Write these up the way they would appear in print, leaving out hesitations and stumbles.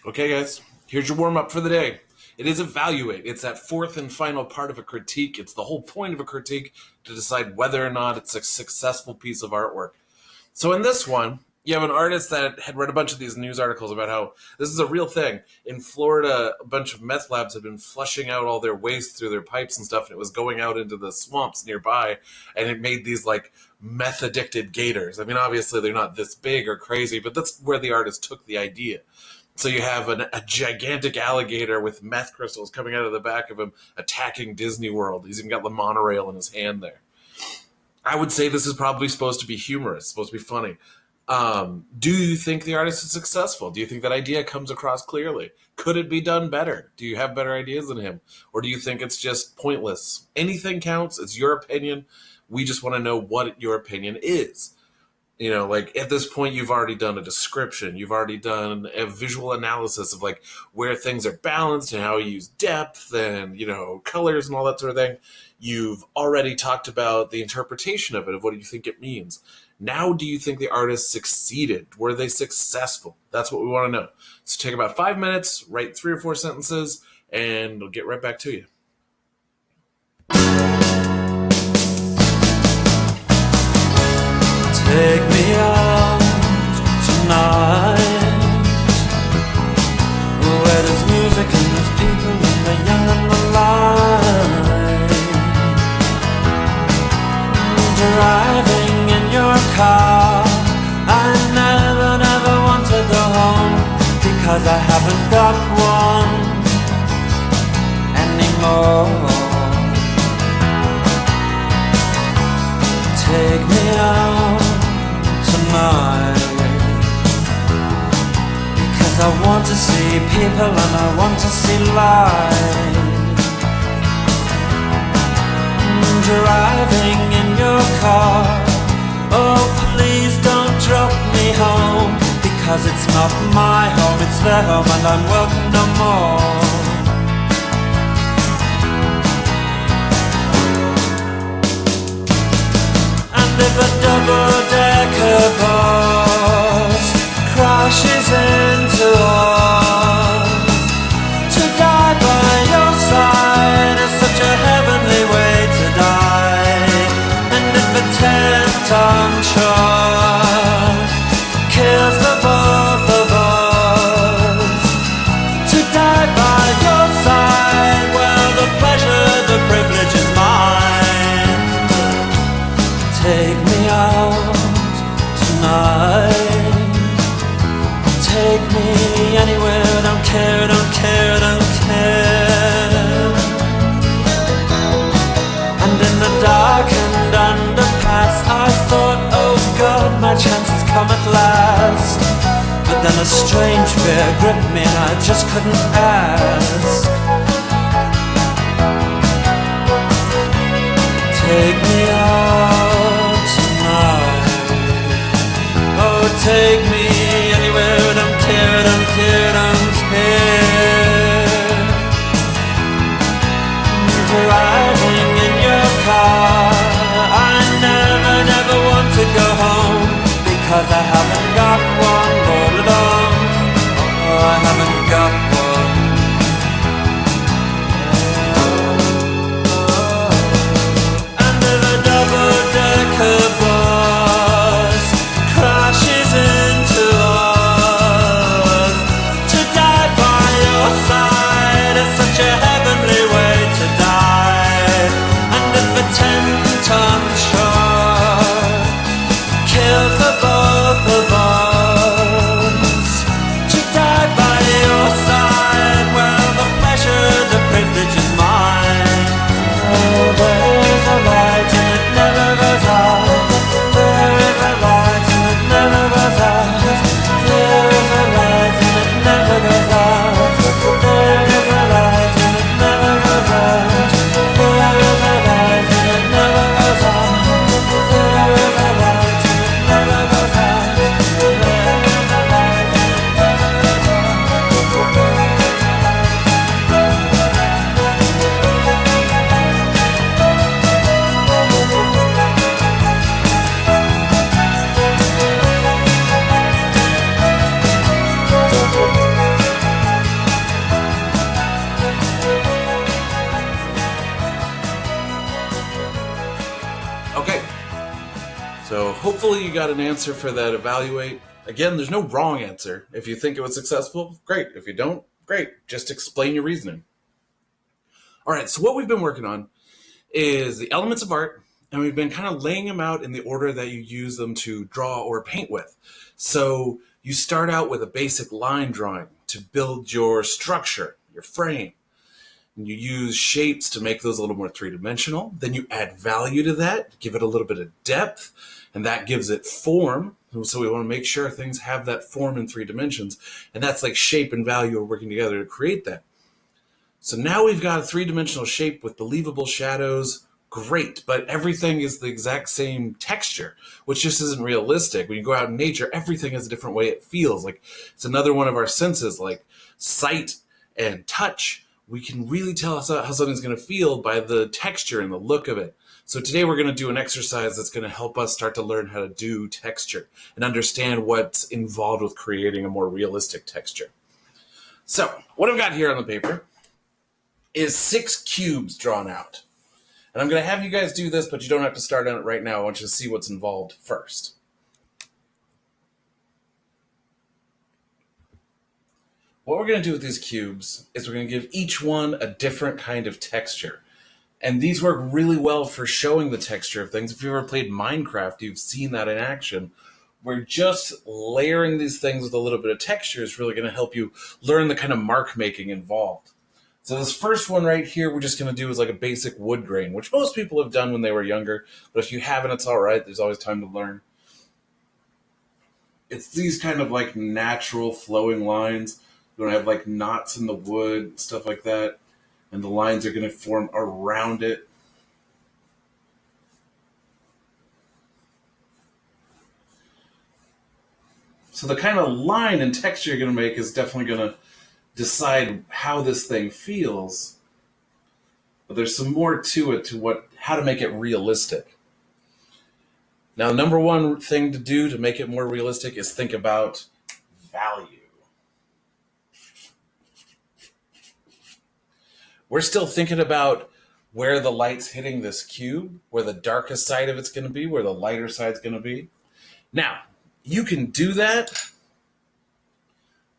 Okay, guys, here's your warm up for the day. It is evaluate. It's that fourth and final part of a critique. It's the whole point of a critique to decide whether or not it's a successful piece of artwork. So in this one, you have an artist that had read a bunch of these news articles about how this is a real thing. In Florida, a bunch of meth labs have been flushing out all their waste through their pipes and stuff, and it was going out into the swamps nearby, and it made these like meth addicted gators. I mean, obviously they're not this big or crazy, but that's where the artist took the idea. So you have a gigantic alligator with meth crystals coming out of the back of him attacking Disney World. He's even got the monorail in his hand there. I would say this is probably supposed to be humorous, supposed to be funny. Do you think the artist is successful? Do you think that idea comes across clearly? Could it be done better? Do you have better ideas than him? Or do you think it's just pointless? Anything counts. It's your opinion. We just want to know what your opinion is. You know, like at this point, you've already done a description. You've already done a visual analysis of like where things are balanced and how you use depth and, you know, colors and all that sort of thing. You've already talked about the interpretation of it, of what do you think it means. Now, do you think the artist succeeded? Were they successful? That's what we want to know. So take about 5 minutes, write 3 or 4 sentences, and we'll get right back to you. Take me out tonight, where there's music and there's people and the young and the light. Driving in your car, I never want to go home, because I haven't got one anymore. Take me out tonight, because I want to see people and I want to see light. Driving in your car, oh please don't drop me home, because it's not my home, it's their home and I'm welcome no more. If a double-decker bus crashes into us, to die by your side is such a heavenly way to die. And if a 10-ton truck kills the both of us, to die by your side, well, the pleasure, the privilege is mine. Take me out tonight, take me anywhere, don't care, don't care, don't care. And in the darkened underpass, I thought, oh God, my chance has come at last. But then a strange fear gripped me and I just couldn't ask. Take me out tonight, oh take me anywhere, don't care, don't care, don't care. Driving in your car, I never want to go home, because I haven't got one all along. Oh, I haven't got one. Double-decker bus crashes into hopefully you got an answer for that evaluate. Again, there's no wrong answer. If you think it was successful, great. If you don't, great. Just explain your reasoning. All right, so what we've been working on is the elements of art, and we've been kind of laying them out in the order that you use them to draw or paint with. So you start out with a basic line drawing to build your structure, your frame. And you use shapes to make those a little more three-dimensional. Then you add value to that, give it a little bit of depth, and that gives it form. So we want to make sure things have that form in 3 dimensions. And that's like shape and value are working together to create that. So now we've got a 3-dimensional shape with believable shadows. Great, but everything is the exact same texture, which just isn't realistic. When you go out in nature, everything has a different way it feels. Like it's another one of our senses, like sight and touch. We can really tell how something's going to feel by the texture and the look of it. So today we're going to do an exercise that's going to help us start to learn how to do texture and understand what's involved with creating a more realistic texture. So what I've got here on the paper is 6 cubes drawn out. And I'm going to have you guys do this, but you don't have to start on it right now. I want you to see what's involved first. What we're going to do with these cubes is we're going to give each one a different kind of texture. And these work really well for showing the texture of things. If you've ever played Minecraft, you've seen that in action. Where just layering these things with a little bit of texture is really going to help you learn the kind of mark making involved. So this first one right here, we're just going to do is like a basic wood grain, which most people have done when they were younger. But if you haven't, it's all right. There's always time to learn. It's these kind of like natural flowing lines. You don't have like knots in the wood, stuff like that. And the lines are going to form around it. So the kind of line and texture you're going to make is definitely going to decide how this thing feels. But there's some more to it, to how to make it realistic. Now, number one thing to do to make it more realistic is think about value. We're still thinking about where the light's hitting this cube, where the darkest side of it's going to be, where the lighter side's going to be. Now, you can do that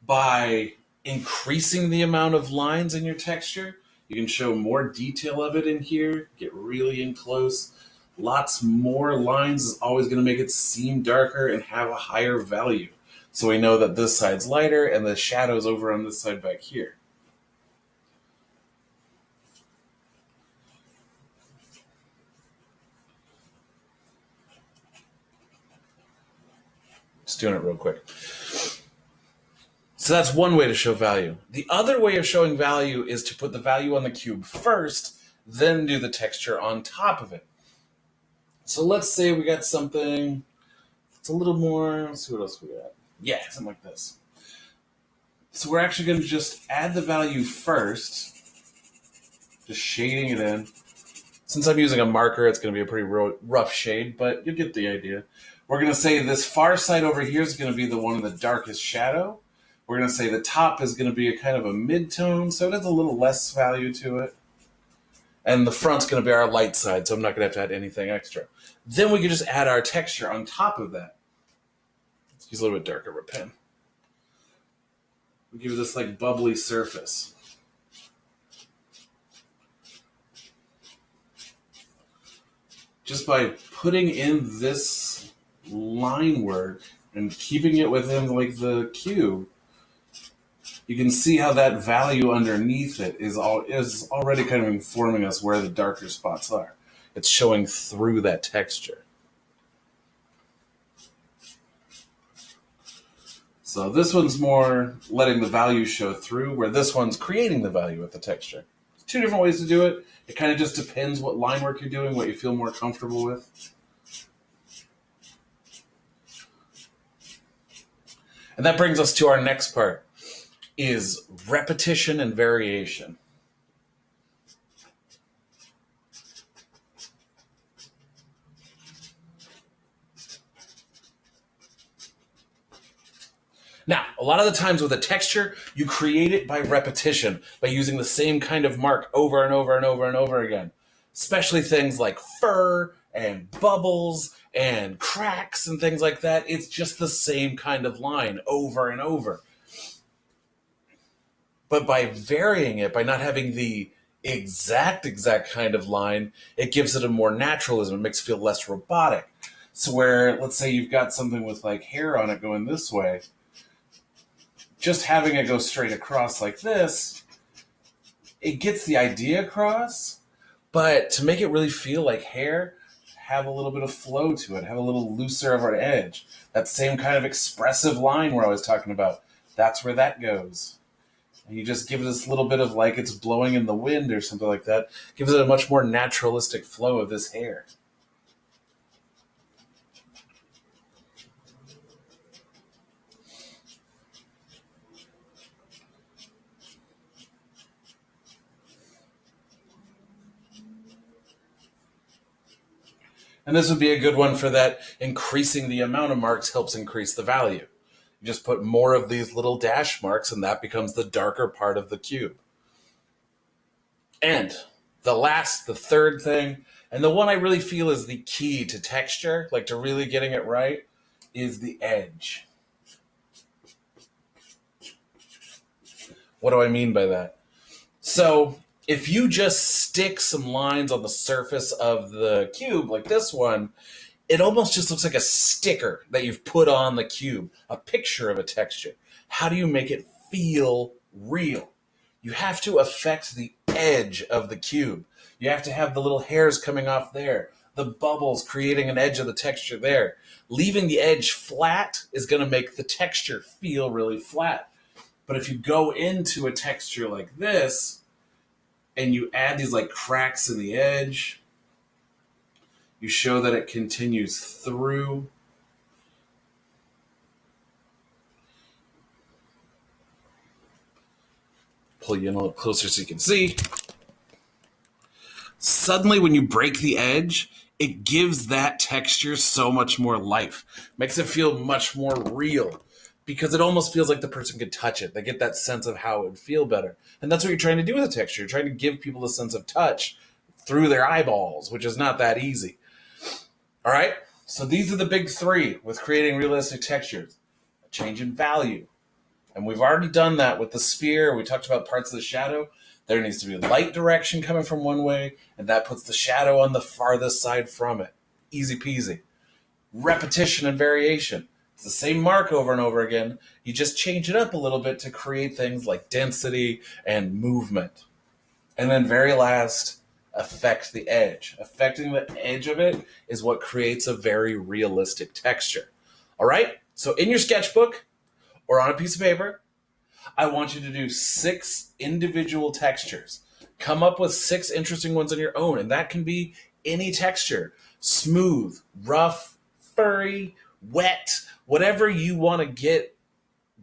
by increasing the amount of lines in your texture. You can show more detail of it in here, get really in close. Lots more lines is always going to make it seem darker and have a higher value. So we know that this side's lighter and the shadow's over on this side back here. Just doing it real quick. So that's one way to show value. The other way of showing value is to put the value on the cube first, then do the texture on top of it. So let's say we got something that's a little more, let's see what else we got. Yeah, something like this. So we're actually going to just add the value first, just shading it in. Since I'm using a marker, it's going to be a pretty rough shade, but you get the idea. We're going to say this far side over here is going to be the one in the darkest shadow. We're going to say the top is going to be a kind of a mid-tone, so it has a little less value to it. And the front's going to be our light side, so I'm not going to have to add anything extra. Then we can just add our texture on top of that. Let's use a little bit darker of a pen. We give this like bubbly surface. Just by putting in this line work and keeping it within like the cube, you can see how that value underneath it is already kind of informing us where the darker spots are. It's showing through that texture. So this one's more letting the value show through, where this one's creating the value with the texture. There's 2 different ways to do it. It kind of just depends what line work you're doing, what you feel more comfortable with. And that brings us to our next part, is repetition and variation. Now, a lot of the times with a texture, you create it by repetition, by using the same kind of mark over and over and over and over again. Especially things like fur and bubbles and cracks and things like that. It's just the same kind of line over and over. But by varying it, by not having the exact kind of line, it gives it a more naturalism. It makes it feel less robotic. So where, let's say you've got something with like hair on it going this way, just having it go straight across like this, it gets the idea across, but to make it really feel like hair, have a little bit of flow to it, have a little looser of an edge. That same kind of expressive line where I was talking about, that's where that goes. And you just give it this little bit of like it's blowing in the wind or something like that. Gives it a much more naturalistic flow of this hair. And this would be a good one for that. Increasing the amount of marks helps increase the value. You just put more of these little dash marks and that becomes the darker part of the cube. And the third thing, and the one I really feel is the key to texture, like to really getting it right, is the edge. What do I mean by that? So if you just stick some lines on the surface of the cube, like this one, it almost just looks like a sticker that you've put on the cube, a picture of a texture. How do you make it feel real? You have to affect the edge of the cube. You have to have the little hairs coming off there, the bubbles creating an edge of the texture there. Leaving the edge flat is going to make the texture feel really flat. But if you go into a texture like this and you add these like cracks in the edge, you show that it continues through. Pull you in a little closer so you can see. Suddenly when you break the edge, it gives that texture so much more life. Makes it feel much more real. Because it almost feels like the person could touch it. They get that sense of how it would feel better. And that's what you're trying to do with a texture. You're trying to give people a sense of touch through their eyeballs, which is not that easy. All right? So these are the big three with creating realistic textures. A change in value. And we've already done that with the sphere. We talked about parts of the shadow. There needs to be a light direction coming from one way, and that puts the shadow on the farthest side from it. Easy peasy. Repetition and variation. It's the same mark over and over again. You just change it up a little bit to create things like density and movement. And then very last, affect the edge. Affecting the edge of it is what creates a very realistic texture. All right? So in your sketchbook or on a piece of paper, I want you to do 6 individual textures. Come up with 6 interesting ones on your own, and that can be any texture. Smooth, rough, furry, wet, whatever you want to get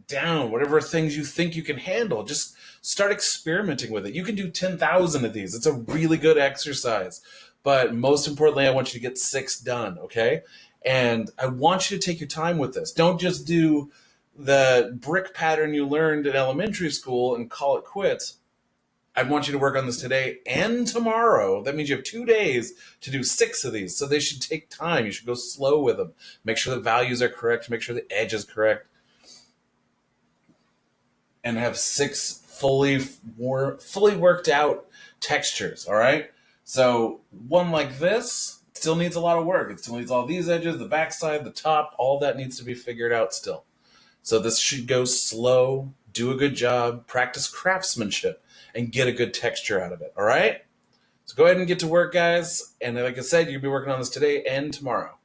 down, whatever things you think you can handle, just start experimenting with it. You can do 10,000 of these. It's a really good exercise. But most importantly, I want you to get 6 done, okay? And I want you to take your time with this. Don't just do the brick pattern you learned in elementary school and call it quits. I want you to work on this today and tomorrow. That means you have 2 days to do 6 of these. So they should take time. You should go slow with them. Make sure the values are correct. Make sure the edge is correct. And have 6 fully worked out textures, all right? So one like this still needs a lot of work. It still needs all these edges, the backside, the top. All that needs to be figured out still. So this should go slow, do a good job, practice craftsmanship, and get a good texture out of it, all right? So go ahead and get to work, guys. And like I said, you'll be working on this today and tomorrow.